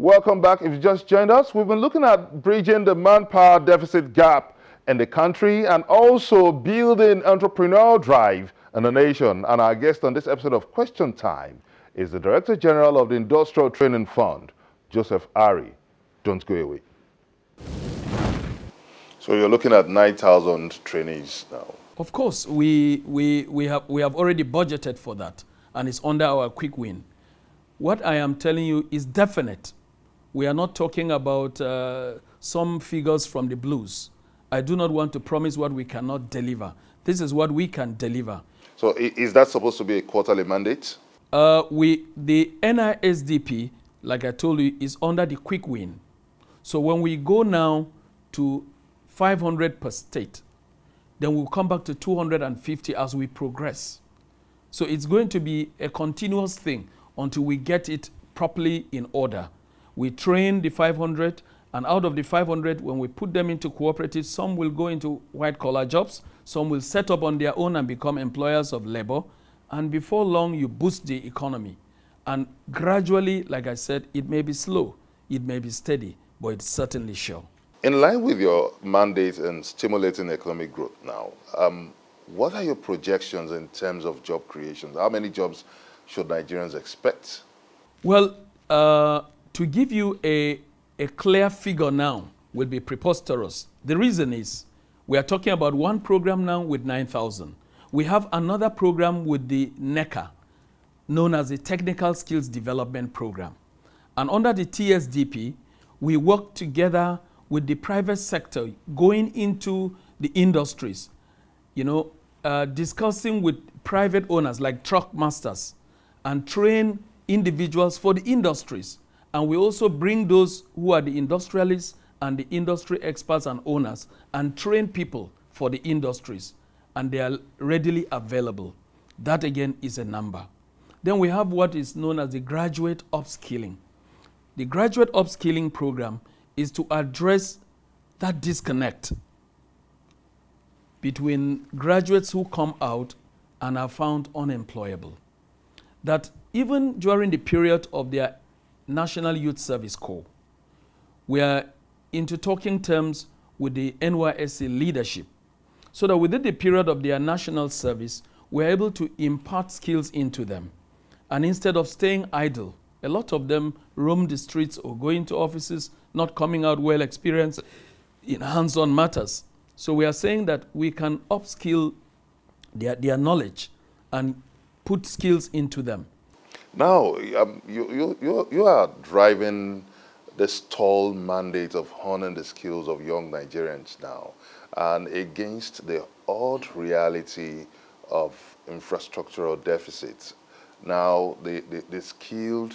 Welcome back. If you just joined us, we've been looking at bridging the manpower deficit gap in the country and also building entrepreneurial drive in the nation. And our guest on this episode of Question Time is the Director General of the Industrial Training Fund, Joseph Ari. Don't go away. So you're looking at 9,000 trainees now. Of course, we have already budgeted for that, and it's under our quick win. What I am telling you is definite. We are not talking about some figures from the blues. I do not want to promise what we cannot deliver. This is what we can deliver. So is that supposed to be a quarterly mandate? The NISDP, like I told you, is under the quick win. So when we go now to 500 per state, then we'll come back to 250 as we progress. So it's going to be a continuous thing until we get it properly in order. We train the 500, and out of the 500, when we put them into cooperatives, some will go into white-collar jobs, some will set up on their own and become employers of labor, and before long, you boost the economy. And gradually, like I said, it may be slow, it may be steady, but it's certainly sure. In line with your mandate in stimulating economic growth now, what are your projections in terms of job creation? How many jobs should Nigerians expect? Well, to give you a clear figure now will be preposterous. The reason is we are talking about one program now with 9,000. We have another program with the NECA, known as the Technical Skills Development Program. And under the TSDP, we work together with the private sector going into the industries, discussing with private owners like truck masters and train individuals for the industries. And we also bring those who are the industrialists and the industry experts and owners and train people for the industries. And they are readily available. That again is a number. Then we have what is known as the graduate upskilling. The graduate upskilling program is to address that disconnect between graduates who come out and are found unemployable. That even during the period of their National Youth Service Corps, we are into talking terms with the NYSC leadership so that within the period of their national service, we're able to impart skills into them. And instead of staying idle, a lot of them roam the streets or go into offices, not coming out well experienced in hands-on matters. So we are saying that we can upskill their knowledge and put skills into them. Now, you are driving this tall mandate of honing the skills of young Nigerians now, and against the odd reality of infrastructural deficits. Now, the skilled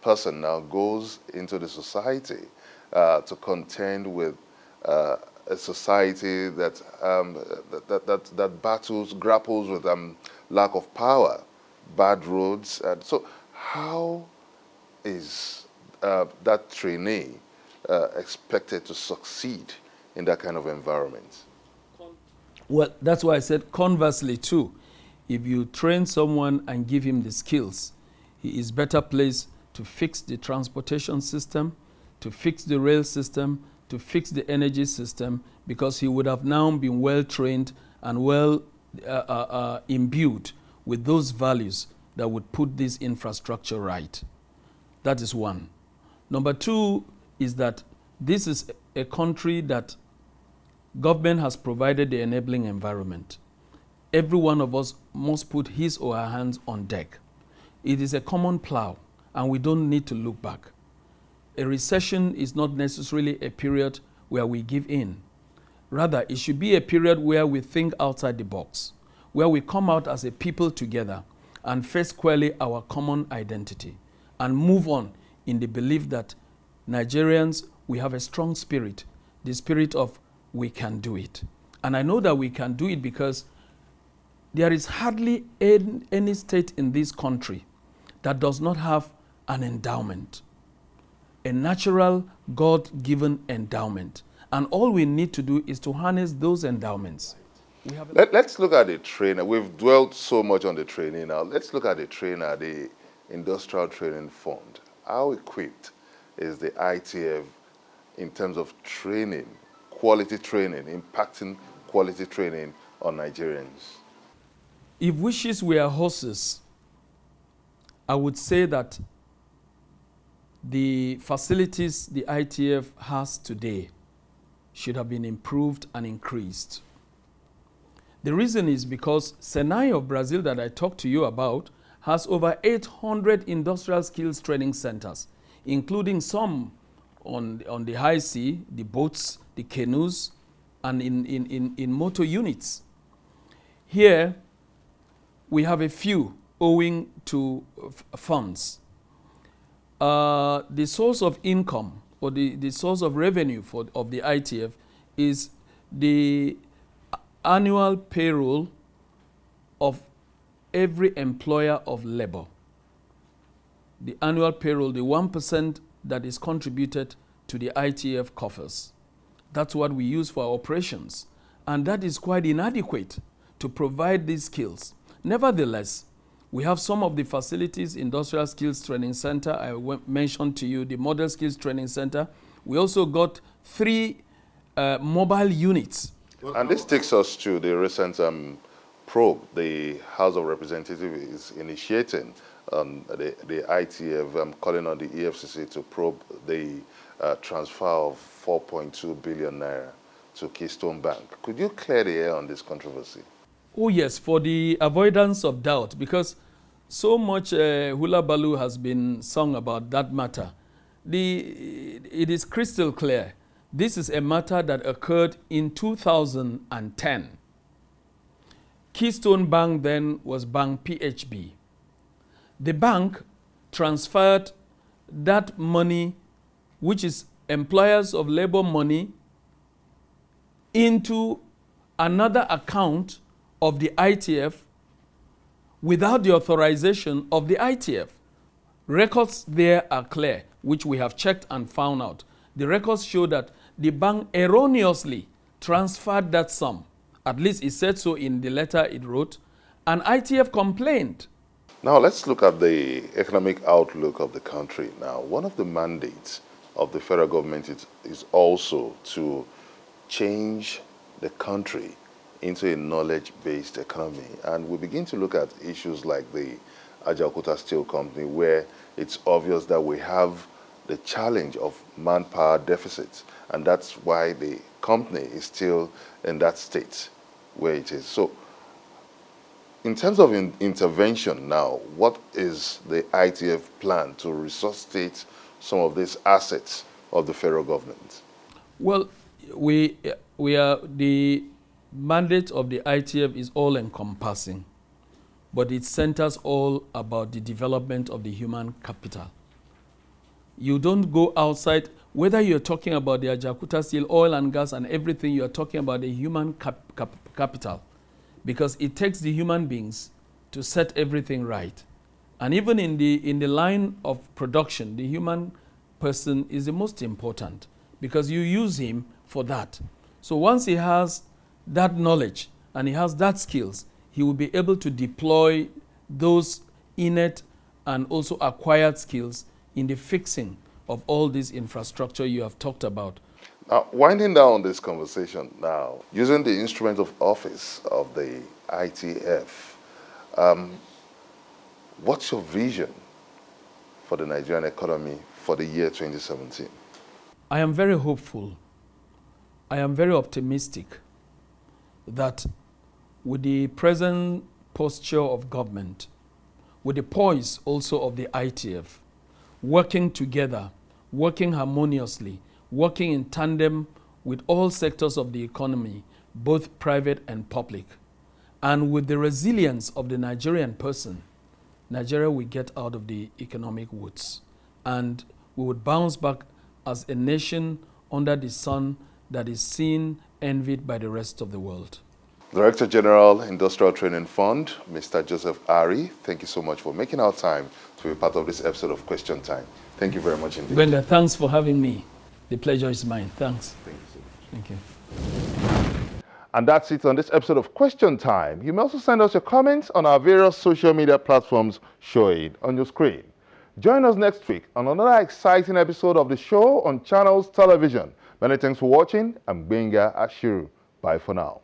person now goes into the society to contend with a society that grapples with lack of power, bad roads. So how is that trainee expected to succeed in that kind of environment? Well, that's why I said conversely too. If you train someone and give him the skills, he is better placed to fix the transportation system, to fix the rail system, to fix the energy system, because he would have now been well trained and well imbued with those values that would put this infrastructure right. That is one. Number two is that this is a country that government has provided the enabling environment. Every one of us must put his or her hands on deck. It is a common plow, and we don't need to look back. A recession is not necessarily a period where we give in. Rather, it should be a period where we think outside the box, where we come out as a people together and face squarely our common identity and move on in the belief that Nigerians, we have a strong spirit, the spirit of we can do it. And I know that we can do it because there is hardly any state in this country that does not have an endowment, a natural God-given endowment. And all we need to do is to harness those endowments. Let's look at the trainer. We've dwelt so much on the trainee now. Let's look at the trainer, the Industrial Training Fund. How equipped is the ITF in terms of training, quality training, impacting quality training on Nigerians? If wishes were horses, I would say that the facilities the ITF has today should have been improved and increased. The reason is because Senai of Brazil that I talked to you about has over 800 industrial skills training centers, including some on the high sea, the boats, the canoes, and in motor units. Here, we have a few owing to funds. The source of income or the source of revenue of the ITF is the annual payroll of every employer of labor. The annual payroll, the 1% that is contributed to the ITF coffers. That's what we use for our operations. And that is quite inadequate to provide these skills. Nevertheless, we have some of the facilities, Industrial Skills Training Center, I mentioned to you, the Model Skills Training Center. We also got 3 mobile units. And this takes us to the recent probe the House of Representatives is initiating the ITF. I'm calling on the EFCC to probe the transfer of 4.2 billion naira to Keystone Bank. Could you clear the air on this controversy? Oh yes, for the avoidance of doubt, because so much hula baloo has been sung about that matter. It is crystal clear. This is a matter that occurred in 2010. Keystone Bank then was Bank PHB. The bank transferred that money, which is employers of labor money, into another account of the ITF without the authorization of the ITF. Records there are clear, which we have checked and found out. The records show that the bank erroneously transferred that sum. At least it said so in the letter it wrote, and ITF complained. Now let's look at the economic outlook of the country. Now, one of the mandates of the federal government is also to change the country into a knowledge-based economy. And we begin to look at issues like the Ajaokuta Steel Company, where it's obvious that we have the challenge of manpower deficits, and that's why the company is still in that state where it is. So, in terms of intervention now, what is the ITF plan to resuscitate some of these assets of the federal government? Well, the mandate of the ITF is all-encompassing, but it centers all about the development of the human capital. You don't go outside, whether you're talking about the Ajaokuta Steel, oil and gas and everything, you're talking about the human capital, because it takes the human beings to set everything right. And even in the line of production, the human person is the most important, because you use him for that. So once he has that knowledge and he has that skills, he will be able to deploy those innate and also acquired skills in the fixing of all this infrastructure you have talked about. Now, winding down this conversation now, using the instrument of office of the ITF, what's your vision for the Nigerian economy for the year 2017? I am very hopeful. I am very optimistic that with the present posture of government, with the poise also of the ITF, working together, working harmoniously, working in tandem with all sectors of the economy, both private and public, and with the resilience of the Nigerian person, Nigeria will get out of the economic woods, and we would bounce back as a nation under the sun that is seen, envied by the rest of the world. Director General, Industrial Training Fund, Mr. Joseph Ari, thank you so much for making our time to be part of this episode of Question Time. Thank you very much indeed. Gwenda, thanks for having me. The pleasure is mine. Thanks. Thank you so much. Thank you. And that's it on this episode of Question Time. You may also send us your comments on our various social media platforms showing on your screen. Join us next week on another exciting episode of the show on Channels Television. Many thanks for watching. I'm Benga Ashiru. Bye for now.